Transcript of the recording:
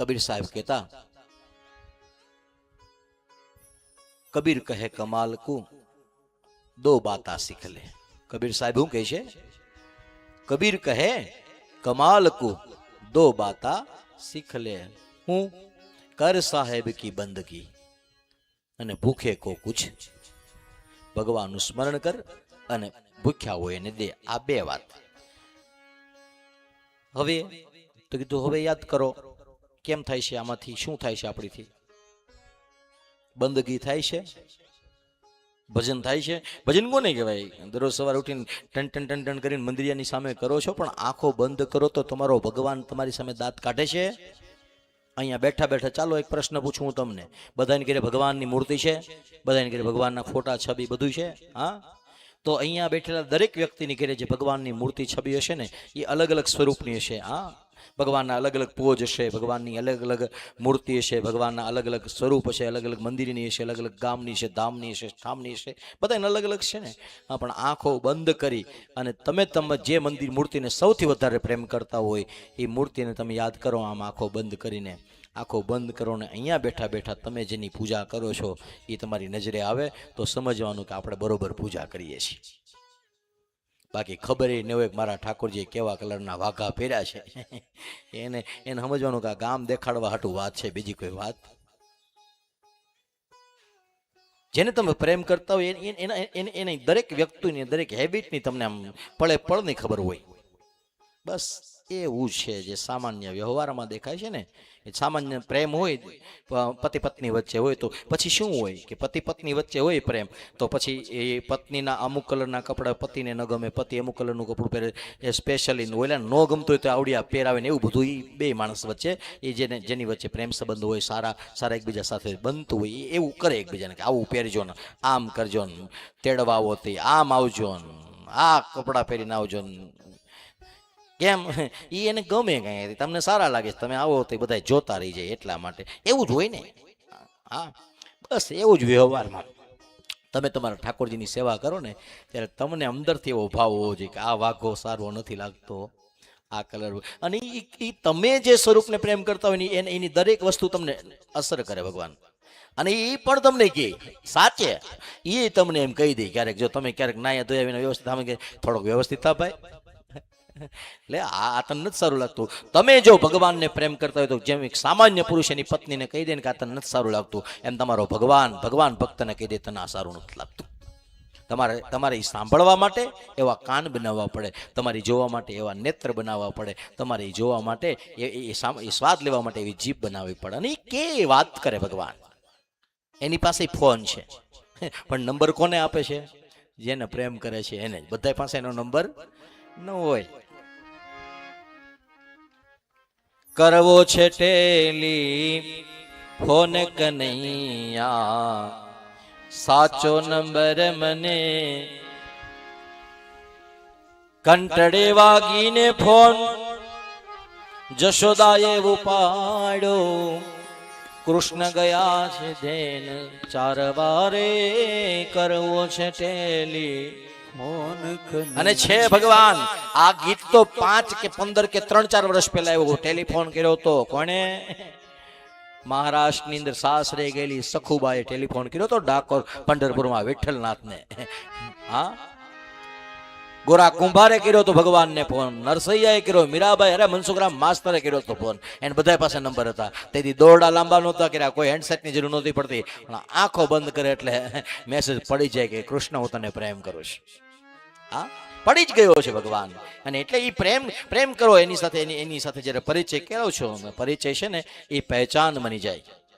કબીર સાહેબ કહેતા, કબીર કહે કમાલ કો દો બાતા શીખ લે. કબીર સાહેબ શું કહે છે? કબીર કહે કમાલ કો દો બાતા શીખ લે. હું કર સાહેબ કી બંદગી અને ભૂખે કો કુછ. ભગવાનનું સ્મરણ કર અને ભૂખ્યા હોય એને દે. આ બે વાત. હવે તો કીધું હવે યાદ કરો કેમ થાય છે, આમાંથી શું થાય છે આપણીથી? બંદગી થાય છે, ભજન થાય છે. ભજન કોને કહેવાય? દરરોજ સવારે ઉઠીને ટન ટન ટન ટન કરીને મંદિરિયાની સામે કરો છો, પણ આંખો બંધ કરો તો તમારો ભગવાન તમારી સામે દાંત કાઢે છે? અહીંયા બેઠા બેઠા ચાલો એક પ્રશ્ન પૂછું હું તમને. બધાને ઘરે ભગવાનની મૂર્તિ છે, બધાને ઘરે ભગવાનના ફોટા છબી બધું છે. હા, તો અહીંયા બેઠેલા દરેક વ્યક્તિની ઘરે જે ભગવાનની મૂર્તિ છબી હશે ને એ અલગ અલગ સ્વરૂપની હશે. હા, ભગવાનના અલગ અલગ પોજ હશે, ભગવાનની અલગ અલગ મૂર્તિ હશે, ભગવાનના અલગ અલગ સ્વરૂપ હશે, અલગ અલગ મંદિરની હશે, અલગ અલગ ગામની છે, ધામની હશે, ઠામની હશે, બધાને અલગ અલગ છે ને. હા, પણ આંખો બંધ કરી અને તમે જે મંદિર મૂર્તિને સૌથી વધારે પ્રેમ કરતા હોય એ મૂર્તિને તમે યાદ કરો. આમ આંખો બંધ કરીને, આંખો બંધ કરો ને અહીંયા બેઠા બેઠા તમે જેની પૂજા કરો છો એ તમારી નજરે આવે તો સમજવાનું કે આપણે બરોબર પૂજા કરીએ છીએ. બાકી ખબર ન હોય મારા ઠાકોરજીએ કેવા કલરના વાઘા પહેર્યા છે એને સમજવાનું કે આ ગામ દેખાડવા હાટું વાત છે, બીજી કોઈ વાત. જેને તમે પ્રેમ કરતા હોય એની દરેક વ્યક્તિની દરેક હેબિટની તમને આમ પળે પળની ખબર હોય. બસ એવું છે જે સામાન્ય વ્યવહારમાં દેખાય છે ને. એ સામાન્ય પ્રેમ હોય પતિ પત્ની વચ્ચે હોય તો પછી શું હોય કે પતિ પત્ની વચ્ચે હોય પ્રેમ તો પછી એ પત્નીના અમુક કલરના કપડા પતિને ન ગમે, પતિ અમુક કલરનું કપડું પહેરે એ સ્પેશિયલી ઓલા ન ગમતું હોય તો આવડિયા પહેરાવે ને એવું બધું એ બે માણસ વચ્ચે એ જેની વચ્ચે પ્રેમ સંબંધ હોય, સારા એકબીજા સાથે બનતું હોય એ એવું કરે એકબીજાને કે આવું પહેરજો ને, આમ કરજો ને, તેડવા આવો તે આમ આવજો ને, આ કપડાં પહેરીને આવજો ને. કેમ? એ એને ગમે કઈ, તમને સારા લાગે, તમે આવો તો બધા જોતા રહી જાય એટલા માટે. એવું જ હોય ને. હા, બસ એવું જ વ્યવહારમાં તમે તમારા ઠાકોરજીની સેવા કરો ને ત્યારે તમને અંદરથી એવો ભાવ હોવો જોઈએ કે આ વાઘો સારો નથી લાગતો, આ કલર. અને એ તમે જે સ્વરૂપને પ્રેમ કરતા હોય ને એની દરેક વસ્તુ તમને અસર કરે ભગવાન. અને એ પણ તમને કહે સાચે, એ તમને એમ કહી દે ક્યારેક જો તમે ક્યારેક નાયા ધોયા વિના વ્યવસ્થિત અમે કે થોડોક વ્યવસ્થિત થા ભાઈ, એટલે આ તને નથી સારું લાગતું. તમે જો ભગવાનને પ્રેમ કરતા હોય તો જેમ એક સામાન્ય પુરુષ એની પત્નીને કહી દે ને કે આ તને નથી સારું લાગતું, એમ તમારો ભગવાન ભક્તને કહી દે તને આ સારું નથી લાગતું. તમારે એ સાંભળવા માટે એવા કાન બનાવવા પડે, તમારી જોવા માટે એવા નેત્ર બનાવવા પડે, તમારે એ જોવા માટે એ સ્વાદ લેવા માટે એવી જીભ બનાવવી પડે. અને એ કે વાત કરે ભગવાન, એની પાસે ફોન છે પણ નંબર કોને આપે છે? જેને પ્રેમ કરે છે એને. બધા પાસે એનો નંબર ન હોય. કરવો છે ટેલી ફોન કનૈયા, સાચો નંબર મને કંટડે વાગીને ફોન જશોદાએ ઉપાડ્યો, કૃષ્ણ ગયા છે ધેન 4 વારે, કરવો છે ટેલી. અને છે ભગવાન આ ગીત તો 5 કે 15 કે 3-4 વર્ષ પહેલા આવ્યો. ટેલિફોન કર્યો તો કોણે? મહારાષ્ટ્રની અંદર સાસરે ગયેલી સખુબાએ ટેલિફોન કર્યો તો ડાકોર પંઢરપુરમાં વિઠ્ઠલનાથને. હા, ગોરા કુંભારે કર્યો તો ભગવાનને ફોન, નરસૈયાએ કર્યો, મીરાબાઈ અરે મનસુખરામ માસ્તરે કર્યો તો ફોન. એને બધા પાસે નંબર હતા. તેથી દોરડા લાંબા નહોતા કર્યા, કોઈ હેન્ડસેટની જરૂર નહોતી પડતી. પણ આંખો બંધ કરે એટલે મેસેજ પડી જાય કે કૃષ્ણ હું તને પ્રેમ કરું છું. હા, પડી જ ગયો છે ભગવાન. અને એટલે એ પ્રેમ કરો એની સાથે જ્યારે પરિચય કરો છો, પરિચય છે ને એ પહેચાન બની જાય.